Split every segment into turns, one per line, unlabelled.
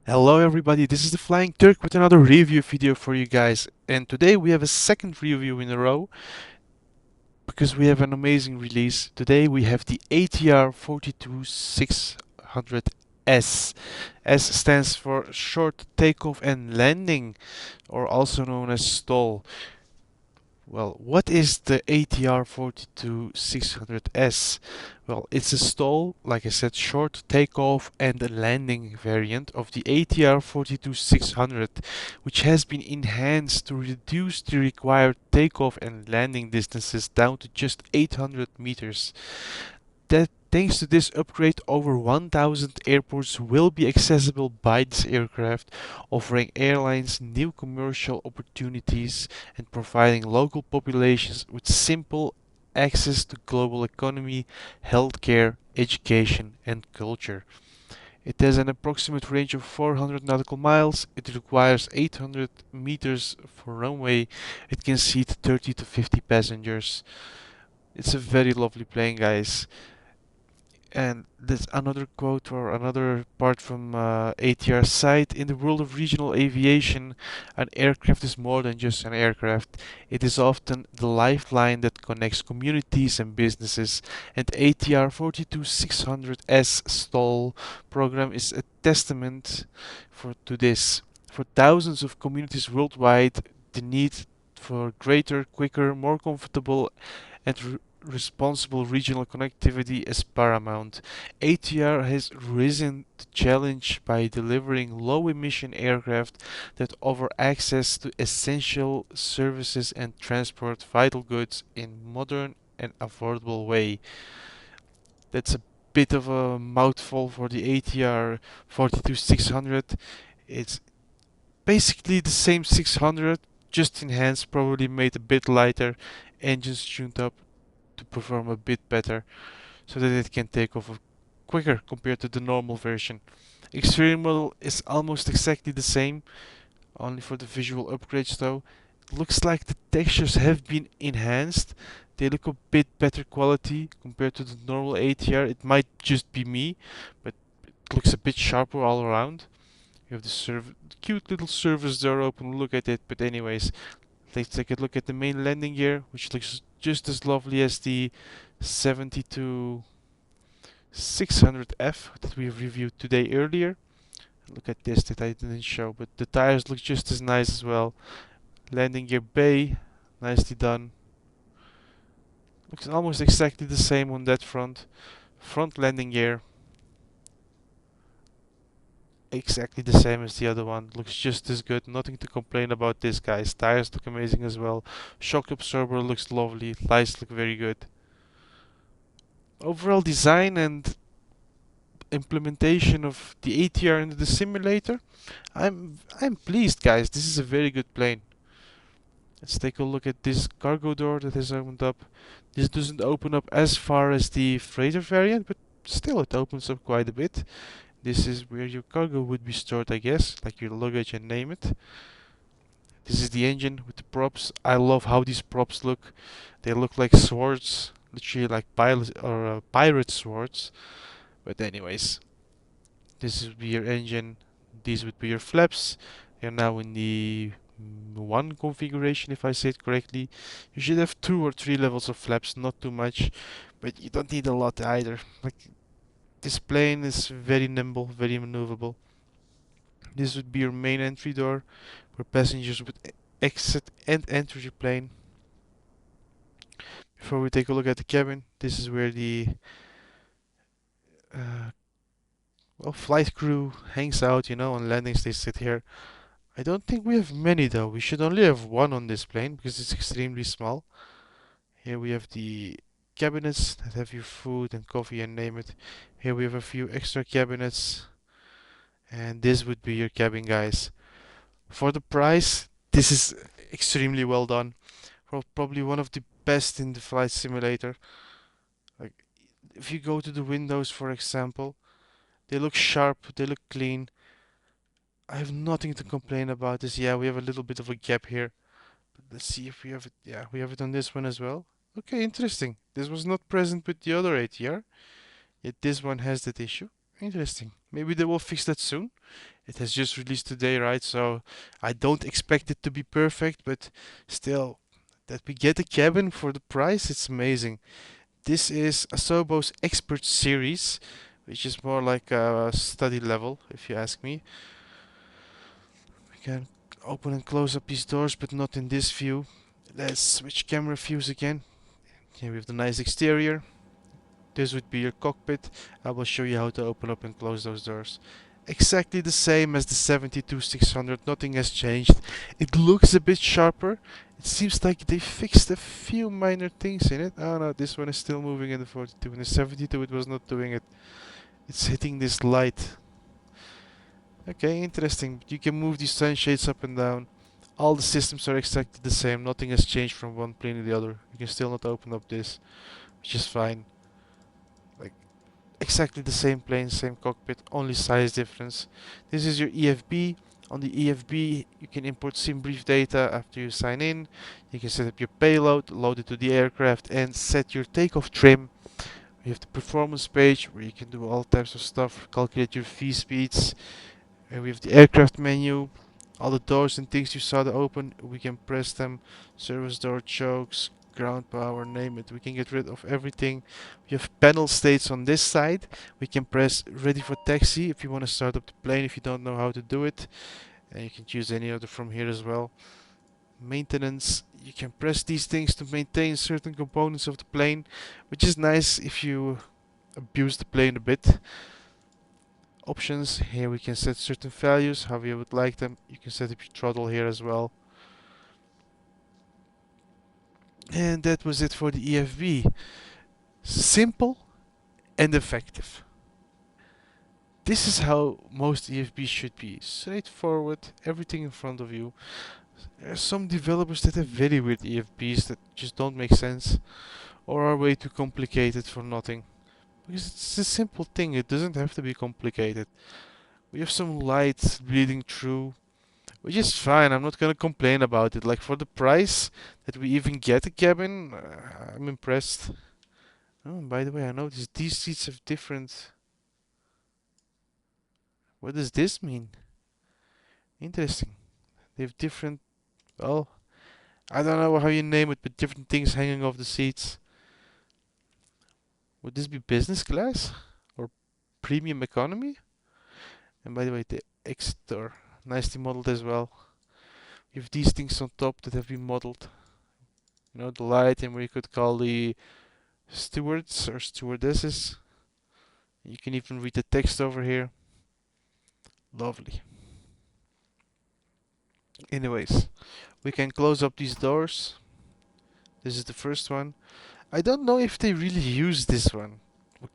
Hello everybody, this is the Flying Turk with another review video for you guys. And today we have a second review in a row because we have an amazing release. Today we have the ATR 42600S. S stands for Short Takeoff and Landing, or also known as STOL. Well, what is the ATR 42600S? Well, it's a stall, like I said, short takeoff and landing variant of the ATR 42600, which has been enhanced to reduce the required takeoff and landing distances down to just 800 meters. That thanks to this upgrade, over 1,000 airports will be accessible by this aircraft, offering airlines new commercial opportunities and providing local populations with simple access to global economy, healthcare, education, and culture. It has an approximate range of 400 nautical miles. It requires 800 meters for runway. It can seat 30 to 50 passengers. It's a very lovely plane, guys. And there's another quote or another part from ATR site. In the world of regional aviation, an aircraft is more than just an aircraft. It is often the lifeline that connects communities and businesses. And ATR 42600S STOL program is a testament to this. For thousands of communities worldwide, the need for greater, quicker, more comfortable and responsible regional connectivity is paramount. ATR has risen the challenge by delivering low-emission aircraft that offer access to essential services and transport vital goods in modern and affordable way. That's a bit of a mouthful for the ATR 42600. It's basically the same 600, just enhanced, probably made a bit lighter, engines tuned up to perform a bit better so that it can take off quicker compared to the normal version. Exterior model is almost exactly the same, only for the visual upgrades though. It looks like the textures have been enhanced. They look a bit better quality compared to the normal ATR. It might just be me, but it looks a bit sharper all around. You have the cute little service door open, look at it. But anyways, let's take a look at the main landing gear, which looks just as lovely as the 72 600F that we reviewed today earlier. Look at this that I didn't show, but the tires look just as nice as well. Landing gear bay, nicely done. Looks almost exactly the same on that front. Front landing gear, exactly the same as the other one. Looks just as good. Nothing to complain about this, guys. Tires look amazing as well. Shock absorber looks lovely. Lights look very good. Overall design and implementation of the ATR into the simulator, I'm pleased, guys. This is a very good plane. Let's take a look at this cargo door that has opened up. This doesn't open up as far as the freighter variant, but still it opens up quite a bit. This is where your cargo would be stored, I guess, like your luggage and name it. This is the engine with the props. I love how these props look. They look like swords, literally like pilot or pirate swords. But anyways, this would be your engine. These would be your flaps. You're now in the one configuration, if I say it correctly. You should have 2 or 3 levels of flaps, not too much, but you don't need a lot either. Like, this plane is very nimble, very maneuverable. This would be your main entry door, where passengers would exit and enter your plane. Before we take a look at the cabin, this is where the uh, well, flight crew hangs out, on landings they sit here. I don't think we have many though. We should only have one on this plane because it's extremely small. Here we have the cabinets that have your food and coffee and name it. Here we have a few extra cabinets, and this would be your cabin, guys. For the price, this is extremely well done. Probably one of the best in the flight simulator. Like, if you go to the windows, for example, they look sharp, they look clean. I have nothing to complain about this. Yeah, we have a little bit of a gap here. Let's see if we have it. Yeah, we have it on this one as well. Okay, interesting. This was not present with the other ATR, yet this one has that issue. Interesting. Maybe they will fix that soon. It has just released today, right? So I don't expect it to be perfect, but still, that we get a cabin for the price, it's amazing. This is Asobo's Expert Series, which is more like a study level, if you ask me. We can open and close up these doors, but not in this view. Let's switch camera views again. Here we have the nice exterior. This would be your cockpit. I will show you how to open up and close those doors. Exactly the same as the 72-600, nothing has changed. It looks a bit sharper. It seems like they fixed a few minor things in it. Oh no, this one is still moving in the 42. In the 72 it was not doing it. It's hitting this light. Okay, interesting. You can move these sunshades up and down. All the systems are exactly the same. Nothing has changed from one plane to the other. You can still not open up this, which is fine. Like exactly the same plane, same cockpit, only size difference. This is your EFB. On the EFB, you can import sim brief data after you sign in. You can set up your payload, load it to the aircraft, and set your takeoff trim. We have the performance page where you can do all types of stuff, calculate your V speeds. And we have the aircraft menu. All the doors and things you saw to open, we can press them. Service door, chokes, ground power, name it. We can get rid of everything. We have panel states on this side. We can press ready for taxi if you want to start up the plane if you don't know how to do it. And you can choose any other from here as well. Maintenance, you can press these things to maintain certain components of the plane, which is nice if you abuse the plane a bit. Options, here we can set certain values, how we would like them. You can set up your throttle here as well. And that was it for the EFB. Simple and effective. This is how most EFBs should be. Straightforward, everything in front of you. There are some developers that have very weird EFBs that just don't make sense or are way too complicated for nothing. Because it's a simple thing, it doesn't have to be complicated. We have some light bleeding through, which is fine. I'm not gonna complain about it. Like for the price that we even get a cabin, I'm impressed. Oh, and by the way, I noticed these seats have different. What does this mean? Interesting. They have different. Well, I don't know how you name it, but different things hanging off the seats. Would this be business class or premium economy? And by the way, the exit door, nicely modeled as well. You have these things on top that have been modeled. You know, the light, and where you could call the stewards or stewardesses. You can even read the text over here. Lovely. Anyways, we can close up these doors. This is the first one. I don't know if they really use this one.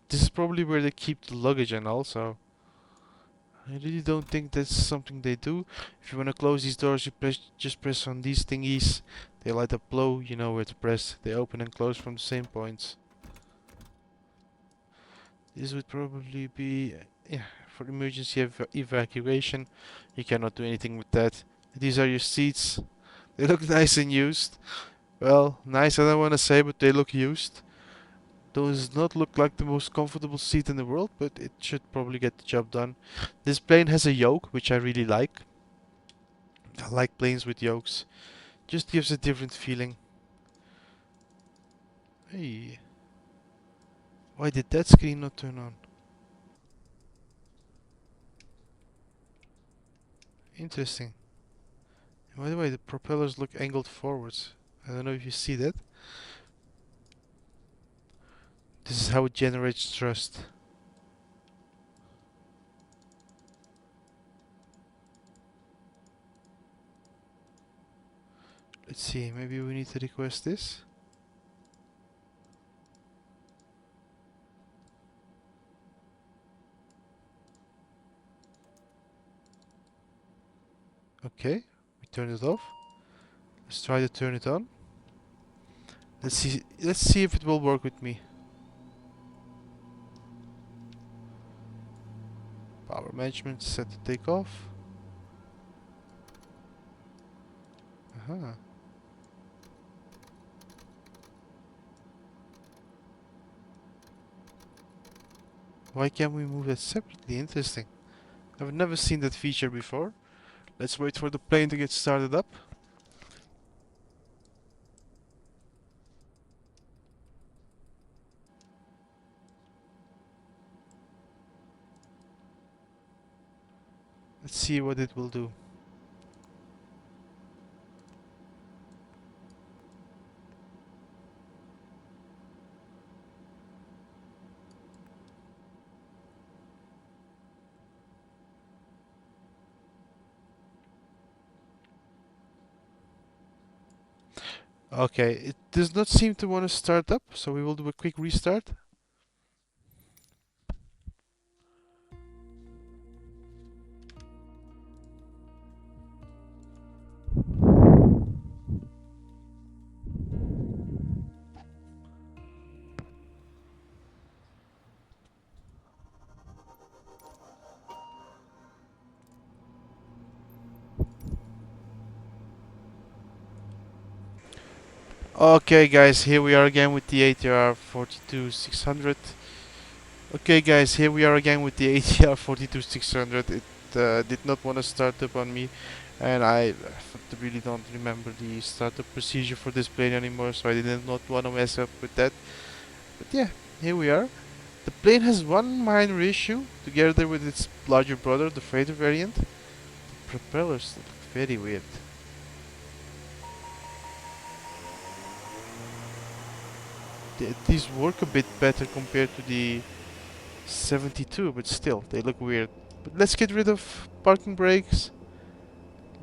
This is probably where they keep the luggage and also. I really don't think that's something they do. If you want to close these doors, you just press on these thingies. They light up low, you know where to press. They open and close from the same points. This would probably be, yeah, for emergency evacuation. You cannot do anything with that. These are your seats. They look nice and used. Well, nice I don't want to say, but they look used. Does not look like the most comfortable seat in the world, but it should probably get the job done. This plane has a yoke, which I really like. I like planes with yokes. Just gives a different feeling. Hey, why did that screen not turn on? Interesting. And by the way, the propellers look angled forwards. I don't know if you see that. This is how it generates thrust. Let's see, maybe we need to request this. Okay, we turn it off. Let's try to turn it on. Let's see if it will work with me. Power management set to take off. Aha. Why can't we move that separately? Interesting. I've never seen that feature before. Let's wait for the plane to get started up. Let's see what it will do. Okay, it does not seem to want to start up, so we will do a quick restart. Okay guys, here we are again with the ATR 42600. Okay guys, here we are again with the ATR 42600. It did not want to start up on me, and I really don't remember the startup procedure for this plane anymore, so I did not want to mess up with that. But yeah, here we are. The plane has one minor issue, together with its larger brother, the freighter variant. The propellers look very weird. These work a bit better compared to the 72, but still, they look weird. But let's get rid of parking brakes.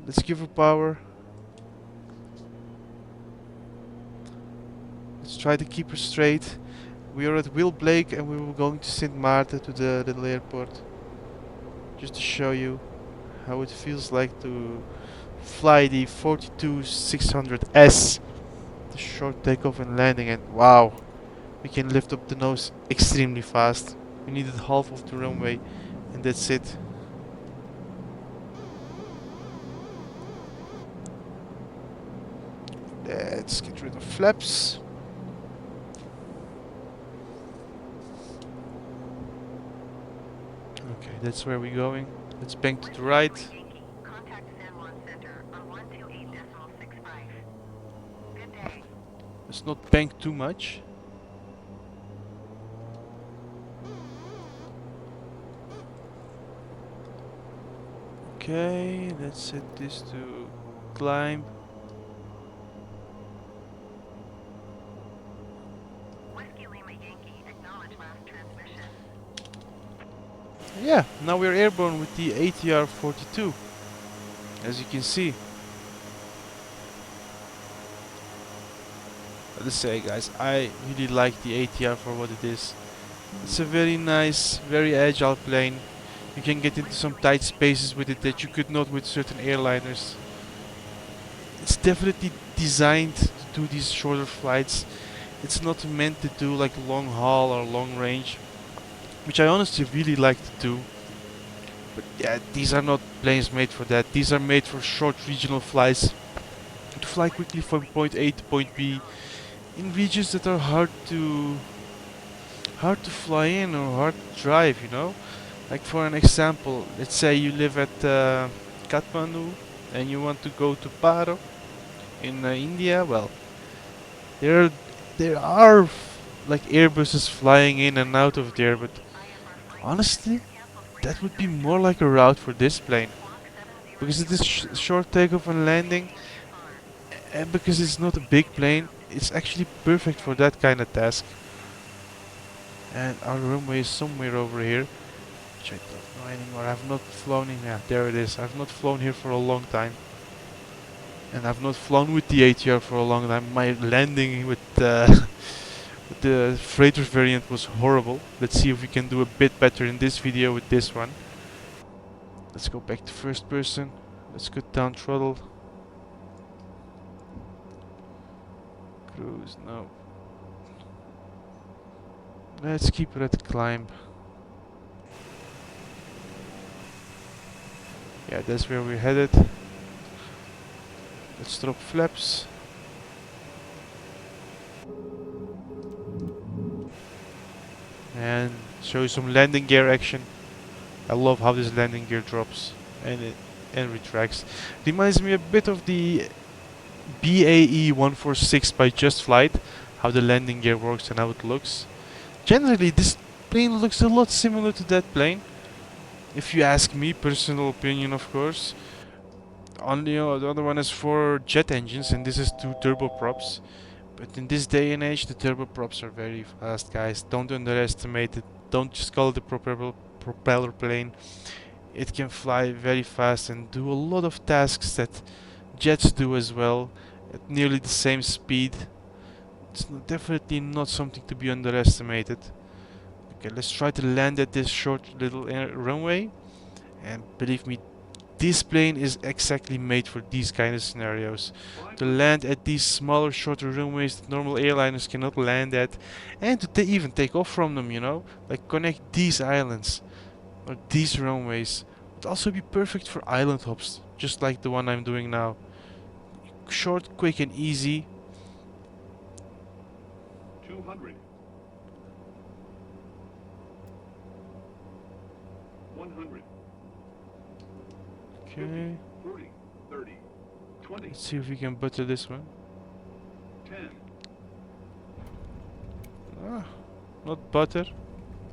Let's give her power. Let's try to keep her straight. We are at Will Blake and we were going to Sint Maarten to the little airport. Just to show you how it feels like to fly the 42600S. The short takeoff and landing, and wow, we can lift up the nose extremely fast. We needed half of the runway and that's it. Let's get rid of flaps. Okay, that's where we're going. Let's bank to the right. Let's not bank too much. Okay, let's set this to climb. Yeah, now we're airborne with the ATR 42, as you can see. Let's say guys, I really like the ATR for what it is. It's a very nice, very agile plane. You can get into some tight spaces with it that you could not with certain airliners. It's definitely designed to do these shorter flights. It's not meant to do like long haul or long range, which I honestly really like to do. But yeah, these are not planes made for that. These are made for short regional flights, to fly quickly from point A to point B in regions that are hard to fly in or hard to drive, you know? Like for an example, let's say you live at Kathmandu and you want to go to Paro in India. Well, there there are like Airbuses flying in and out of there, but honestly, that would be more like a route for this plane because it is short takeoff and landing, and because it's not a big plane, it's actually perfect for that kind of task. And our runway is somewhere over here, which I don't know anymore. I've not flown in. Yeah, there it is. I've not flown here for a long time. And I've not flown with the ATR for a long time. My landing with, with the freighter variant was horrible. Let's see if we can do a bit better in this video with this one. Let's go back to first person. Let's cut down throttle. Cruise, no. Let's keep it at climb. Yeah, that's where we're headed. Let's drop flaps. And Show you some landing gear action. I love how this landing gear drops and retracts. Reminds me a bit of the BAE 146 by Just Flight, how the landing gear works and how it looks. Generally, this plane looks a lot similar to that plane. If you ask me, personal opinion, of course. Only the other one is for jet engines, and this is two turboprops. But in this day and age, the turboprops are very fast, guys. Don't underestimate it. Don't just call it a propeller plane. It can fly very fast and do a lot of tasks that jets do as well, at nearly the same speed. It's definitely not something to be underestimated. Okay, let's try to land at this short little runway. And believe me, this plane is exactly made for these kind of scenarios. To land at these smaller, shorter runways that normal airliners cannot land at, and to even take off from them, you know? Like connect these islands, or these runways. Would also be perfect for island hops, just like the one I'm doing now. Short, quick and easy.
200. 100.
Okay.
40. 30. 20.
Let's see if we can butter this one.
10.
Ah, not butter.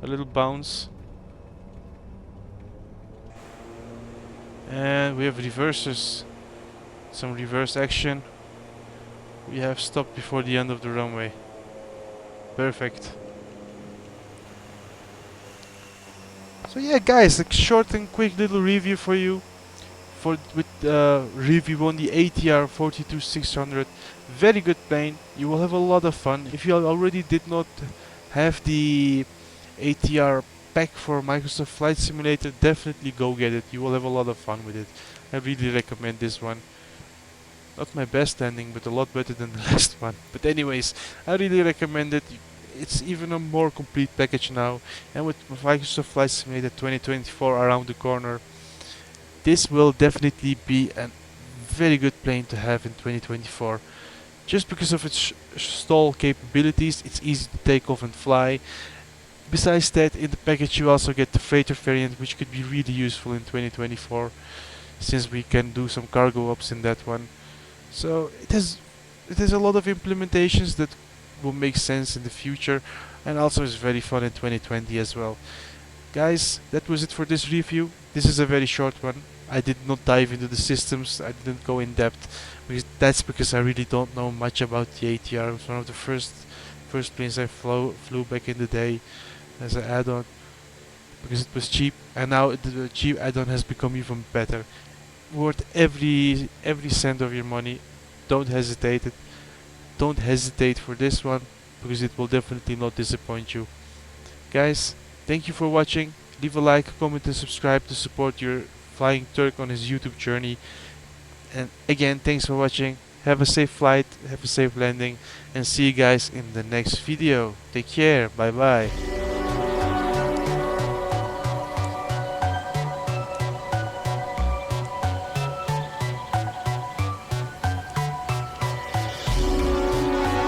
A little bounce. And we have reversers. Some reverse action. We have stopped before the end of the runway. Perfect. So yeah, guys, a short and quick little review for you. With review on the ATR 42600. Very good plane. You will have a lot of fun. If you already did not have the ATR pack for Microsoft Flight Simulator, definitely go get it. You will have a lot of fun with it. I really recommend this one. Not my best landing, but a lot better than the last one. But anyways, I really recommend it. It's even a more complete package now. And with Microsoft Flight Simulator 2024 around the corner, this will definitely be a very good plane to have in 2024. Just because of its stall capabilities, it's easy to take off and fly. Besides that, in the package you also get the freighter variant, which could be really useful in 2024, since we can do some cargo ops in that one. So it has a lot of implementations that will make sense in the future, and also is very fun in 2020 as well. Guys, that was it for this review. This is a very short one. I did not dive into the systems, I didn't go in depth, because that's because I really don't know much about the ATR. It was one of the first planes I flew back in the day as an add-on, because it was cheap, and now the cheap add-on has become even better. Worth every cent of your money. Don't hesitate it. Don't hesitate for this one, because it will definitely not disappoint you. Guys, thank you for watching. Leave a like, comment and subscribe to support your flying Turk on his YouTube journey. And again, thanks for watching. Have a safe flight, have a safe landing, and see you guys in the next video. Take care, bye bye.